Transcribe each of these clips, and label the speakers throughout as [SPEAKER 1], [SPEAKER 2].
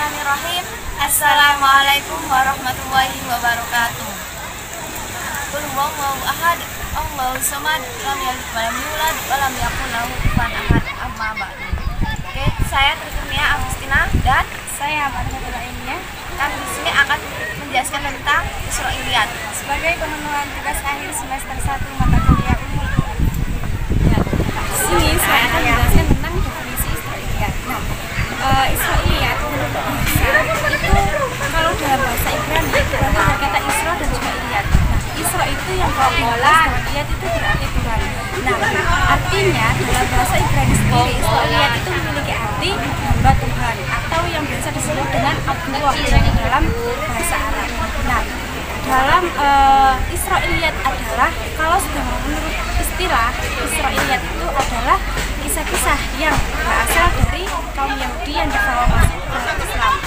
[SPEAKER 1] Bismillahirrahmanirrahim. Assalamualaikum warahmatullahi wabarakatuh. Qul huwallahu ahad, Allahus samad, lam yalid walam yulad walam yakul lahu kufuwan ahad. Amma ba'du. Oke, saya Trikunia Agustina dan
[SPEAKER 2] Saya Margaret Lainnya.
[SPEAKER 1] kami di sini akan menjelaskan tentang Israiliyat.
[SPEAKER 2] Sebagai pemenuhan tugas akhir semester 1 mata kuliah umum. Di sini saya akan menjelaskan tentang definisi Israiliyat. Israiliyat menurut bahasa itu kalau dalam bahasa Ibrani berasal dari kata Isra dan juga Iliyat. Isra itu yang berbulan, Iliyat itu berarti Tuhan. Artinya dalam bahasa Ibrani sendiri Israiliyat itu memiliki arti hamba Tuhan atau yang biasa disebut dengan Abdullah dalam bahasa Arab. Dalam Israiliyat adalah kalau sudah menurut istilah Israiliyat itu adalah kisah-kisah yang berasal dari kaum Yahudi yang dibawa masuk ke Islam.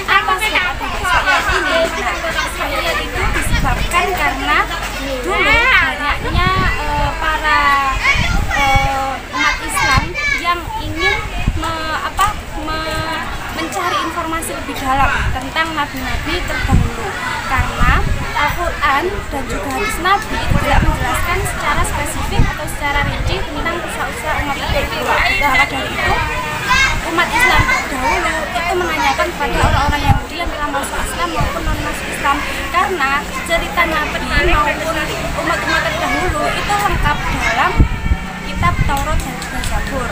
[SPEAKER 2] Apa sebab Israiliyat ini? Israiliyat itu disebabkan karena dulu banyaknya para umat Islam yang ingin mencari informasi lebih dalam tentang nabi-nabi terdahulu, karena Al-Quran dan juga hadis Nabi itu tidak menjelaskan secara spesifik atau secara rinci tentang kisah-kisah umat itu. Maka dari itu umat Islam terdahulu itu menanyakan kepada orang-orang Yahudi yang telah masuk Islam maupun non masuk Islam, karena cerita Nabi maupun umat-umat terdahulu itu lengkap dalam kitab Taurat dan juga Zabur.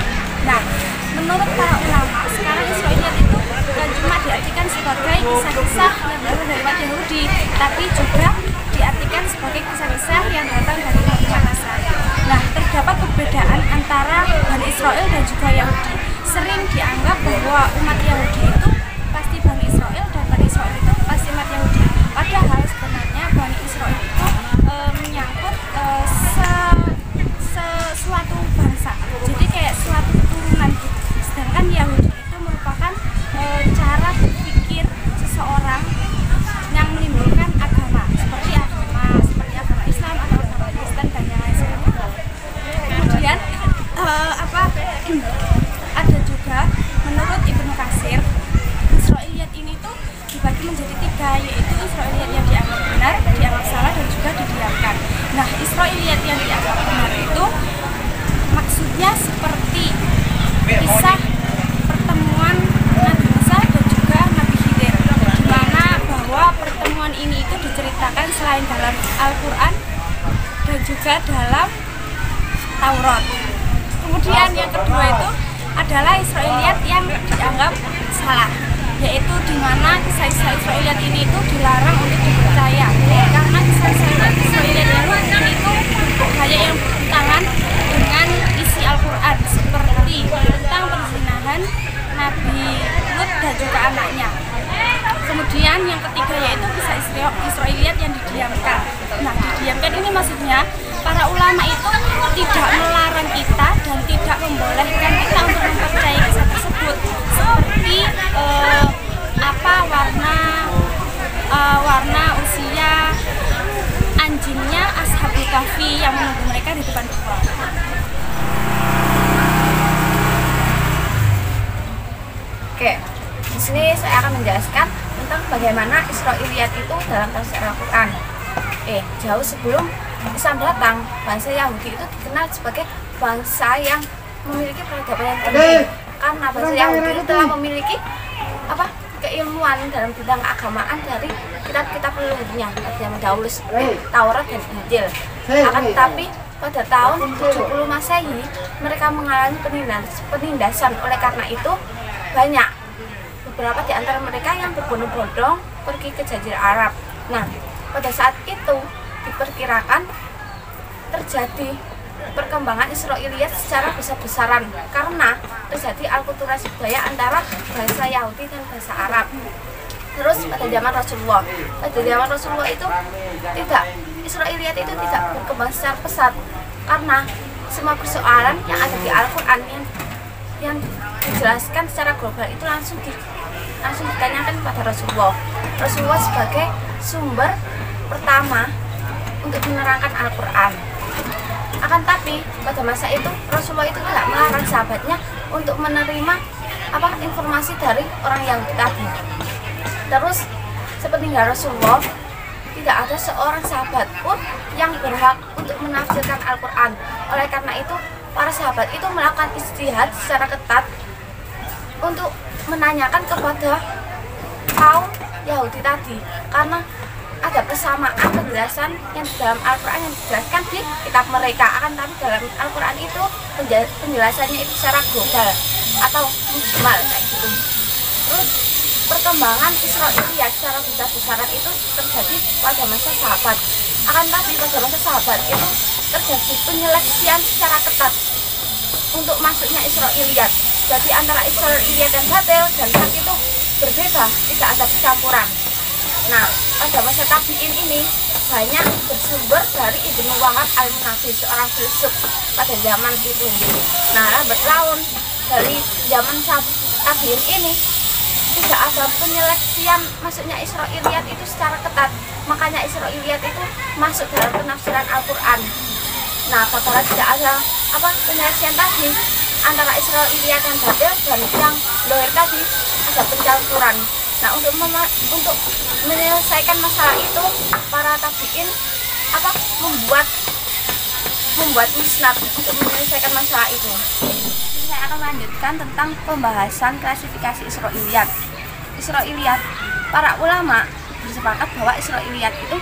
[SPEAKER 2] Menurut para ulama sekarang Israiliyat itu bukan cuma diartikan sebagai kisah-kisah yang berasal dari umat Yahudi, tapi juga diartikan sebagai kisah-kisah yang datang dari umat Nasrani. Terdapat perbedaan antara Bani Israel dan juga Yahudi. Sering dianggap bahwa umat Yahudi itu pasti Bani Israel dan Bani Israel itu pasti umat Yahudi. Padahal sebenarnya Bani Israel itu menyangkut suatu bangsa. Jadi kayak suatu keturunan gitu. Sedangkan Yahudi itu merupakan cara berpikir seseorang yang menimbulkan agama seperti agama Islam atau agama Kristen dan yang lain sebagainya. Kemudian ada juga menurut Ibnu Katsir Israiliyat ini tuh dibagi menjadi 3, yaitu Israiliyat yang dianggap benar, dianggap salah dan juga didiamkan. Israiliyat yang dianggap benar itu maksudnya seperti kisah pertemuan Nabi Musa dan juga Nabi Khidir, di mana bahwa pertemuan ini itu diceritakan selain dalam Al-Quran dan juga dalam Taurat. Kemudian yang kedua itu adalah Israiliyat yang dianggap salah, yaitu di mana kisah-kisah Israiliyat ini itu dilarang untuk dipercaya, karena kisah-kisah Israiliyat ini itu hanya yang bertentangan dengan isi Al-Quran, seperti tentang perzinahan Nabi Lut dan juga anaknya. Kemudian yang ketiga yaitu kisah Israiliyat yang didiamkan. Didiamkan ini maksudnya para ulama itu tidak melarang kita dan tidak membolehkan kita untuk mempercayai kisah tersebut, seperti warna usia anjingnya Ashabul Kahfi yang menunggu mereka di depan gua.
[SPEAKER 1] Oke, di sini saya akan menjelaskan tentang bagaimana Israiliyat itu dalam tafsir Al-Quran. Jauh sebelum Islam datang, bangsa Yahudi itu dikenal sebagai bangsa yang memiliki peradaban yang tinggi, karena bangsa Yahudi itu telah memiliki keilmuan dalam bidang keagamaan dari kitab-kitab leluhurnya yang dahulu seperti Taurat dan Injil. Akan tetapi pada tahun 70 Masehi mereka mengalami penindasan. Oleh karena itu banyak beberapa di antara mereka yang berbondong-bondong pergi ke Jazirah Arab. Pada saat itu diperkirakan terjadi perkembangan Israiliyat secara besar-besaran karena terjadi alkulturasi budaya antara bahasa Yahudi dan bahasa Arab. Terus pada zaman Rasulullah itu Israiliyat itu tidak berkembang secara pesat karena semua persoalan yang ada di Al-Quran yang dijelaskan secara global itu langsung ditanyakan kepada Rasulullah sebagai sumber pertama untuk menerangkan Al-Quran. Akan tapi pada masa itu Rasulullah itu tidak melarang sahabatnya untuk menerima informasi dari orang Yahudi tadi. Terus sepeninggal Rasulullah tidak ada seorang sahabat pun yang berhak untuk menafsirkan Al-Quran. Oleh karena itu para sahabat itu melakukan ijtihad secara ketat untuk menanyakan kepada kaum Yahudi tadi, karena ada kesamaan penjelasan yang di dalam Al-Quran yang dijelaskan di kitab mereka, akan tapi dalam Al-Quran itu penjelasannya itu secara global atau mujmal kayak gitu. Terus perkembangan Israiliyat secara besar-besaran itu terjadi pada masa sahabat, akan tapi pada masa sahabat itu terjadi penyeleksian secara ketat untuk masuknya Israiliyat. Jadi antara Israiliyat dan batil dan hak itu berbeda, tidak ada campuran. Nah, pada masa tabi'in ini banyak bersumber dari Ibnu Wahab al-Munafi, seorang filsuf pada zaman itu. Nah, lambat laun dari zaman tabi'in ini tidak ada penyeleksian masuknya Israiliyat itu secara ketat. Makanya Israiliyat itu masuk dalam penafsiran Al-Quran. Nah, apabila tidak ada penyeleksian tadi antara Israiliyat yang batil dan yang dohir tadi, ada pencampuran. Nah, untuk menyelesaikan masalah itu, para tabi'in membuat musnad untuk menyelesaikan masalah itu. Saya akan melanjutkan tentang pembahasan klasifikasi Israiliyat. Israiliyat, para ulama bersepakat bahwa Israiliyat itu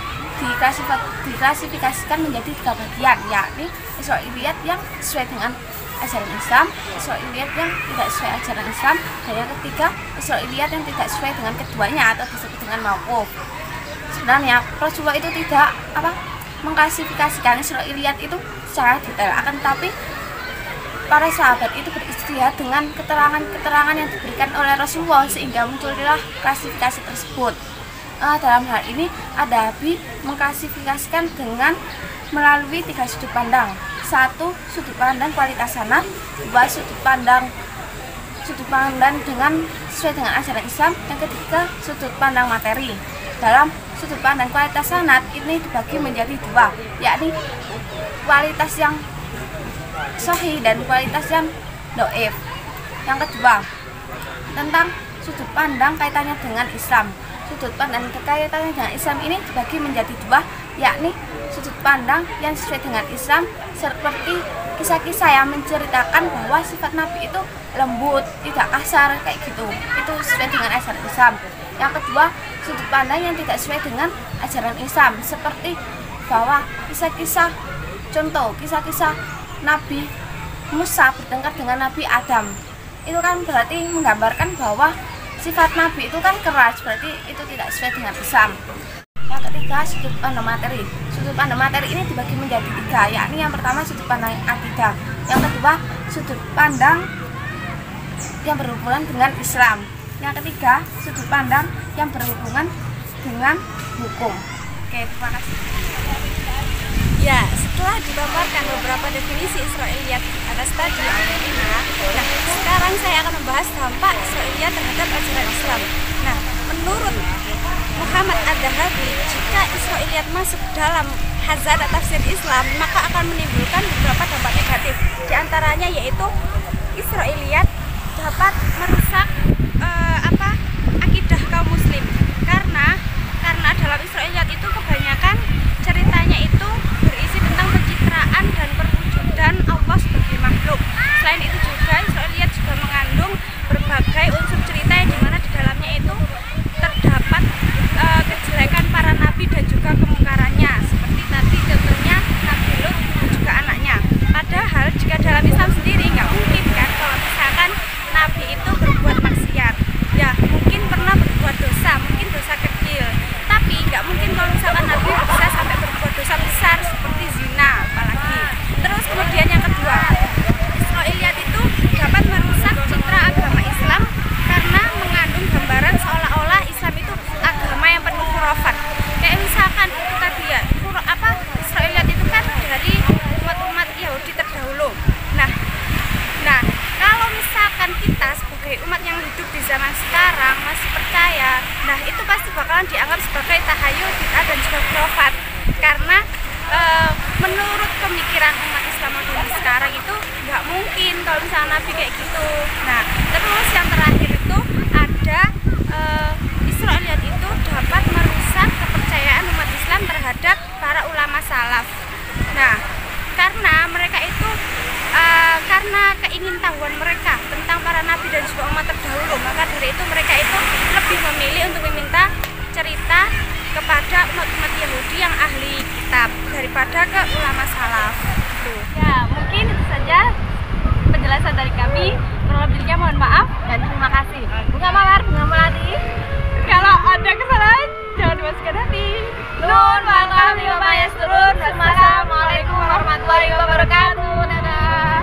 [SPEAKER 1] diklasifikasikan menjadi 3 bagian, yakni Israiliyat yang sesuai dengan ajaran Islam, Israiliyat yang tidak sesuai ajaran Islam, dan yang ketiga Israiliyat yang tidak sesuai dengan keduanya atau disebut dengan mauquf. Sebenarnya Rasulullah itu tidak mengklasifikasikan Israiliyat itu secara detail, akan tapi para sahabat itu berijtihad dengan keterangan-keterangan yang diberikan oleh Rasulullah sehingga muncullah klasifikasi tersebut. Dalam hal ini Adabi mengklasifikasikan dengan melalui 3 sudut pandang. 1. Sudut pandang kualitas sanad. 2. Sudut pandang dengan sesuai dengan ajaran Islam. Yang ketiga, sudut pandang materi. Dalam sudut pandang kualitas sanad ini dibagi menjadi 2, yakni kualitas yang sahih dan kualitas yang dhaif. Yang kedua, tentang sudut pandang kaitannya dengan Islam. Sudut pandang kaitannya dengan Islam ini dibagi menjadi 2, yakni sudut pandang yang sesuai dengan Islam, seperti kisah-kisah yang menceritakan bahwa sifat Nabi itu lembut, tidak kasar, kayak gitu. Itu sesuai dengan ajaran Islam. Yang kedua, sudut pandang yang tidak sesuai dengan ajaran Islam, seperti bahwa kisah-kisah Nabi Musa bertengkar dengan Nabi Adam. Itu kan berarti menggambarkan bahwa sifat Nabi itu kan keras, berarti itu tidak sesuai dengan Islam. Yang ketiga, sudut pandang materi. Sudut pandang materi ini dibagi menjadi 3, yakni yang pertama sudut pandang akidah, yang kedua sudut pandang yang berhubungan dengan Islam, yang ketiga sudut pandang yang berhubungan dengan hukum. Oke, terima kasih.
[SPEAKER 2] Ya, setelah dipaparkan beberapa definisi Israiliyat atas tadi oleh Nina, nah sekarang saya akan membahas dampak Israiliyat terhadap ajaran Islam. Nah, menurut Muhammad Ad-Dahabi, jika Israiliyat masuk dalam hazard tafsir Islam, maka akan menimbulkan beberapa dampak negatif. Di antaranya yaitu Israiliyat dapat merusak akidah kaum muslim. Karena dalam Israiliyat itu kebanyakan ceritanya itu berisi tentang pencitraan dan perwujudan Allah sebagai makhluk. Selain itu juga Israiliyat juga mengandung berbagai unsur cerita yang dimana di dalamnya itu terdapat kejelekan para nabi dan juga kemungkarannya, seperti tadi contohnya Nabi Lut dan juga anaknya. Padahal jika dalam Islam sendiri nggak mungkin kan kalau misalkan nabi itu berbuat maksiat, ya mungkin pernah berbuat dosa, mungkin dosa kecil, tapi nggak mungkin kalau misalkan nabi bisa sampai berbuat dosa besar seperti zina apalagi. Terus kemudian yang kedua, Israiliyat itu dapat merusak citra agama Islam karena mengandung gambaran seolah-olah Islam itu agama yang penuh khurafat. Kayak misalkan itu tadi ya, Israiliyat itu kan dari umat-umat Yahudi terdahulu. Nah, kalau misalkan kita sebagai umat yang hidup di zaman sekarang masih percaya, nah itu pasti bakalan dianggap sebagai tahayul, bid'ah dan juga khurafat. Karena menurut pemikiran umat Islam modern sekarang itu nggak mungkin kalau misalnya Nabi kayak gitu. Nah, terus yang terakhir itu ada Israiliyat itu dapat merusak kepercayaan umat Islam terhadap para ulama salaf. Nah, karena mereka itu karena keingintahuan mereka tentang para nabi dan juga umat terdahulu, maka dari itu mereka itu lebih memilih untuk meminta cerita kepada umat-umat Yahudi yang ahli kitab daripada ke ulama salaf.
[SPEAKER 1] Ya, mungkin itu saja penjelasan dari kami. Kurang lebihnya mohon maaf dan terima kasih. Bunga Mawar, Bunga Melati. Kalau ada kesalahan jangan dimasukkan hati. Nun wal qalami wa ma yasturun. Wassalamualaikum warahmatullahi wabarakatuh. Dadah.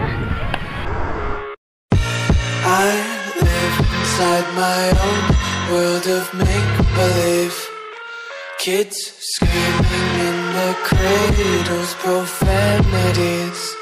[SPEAKER 3] I live inside my own world of make-believe. Kids screaming in the cradles, profanities.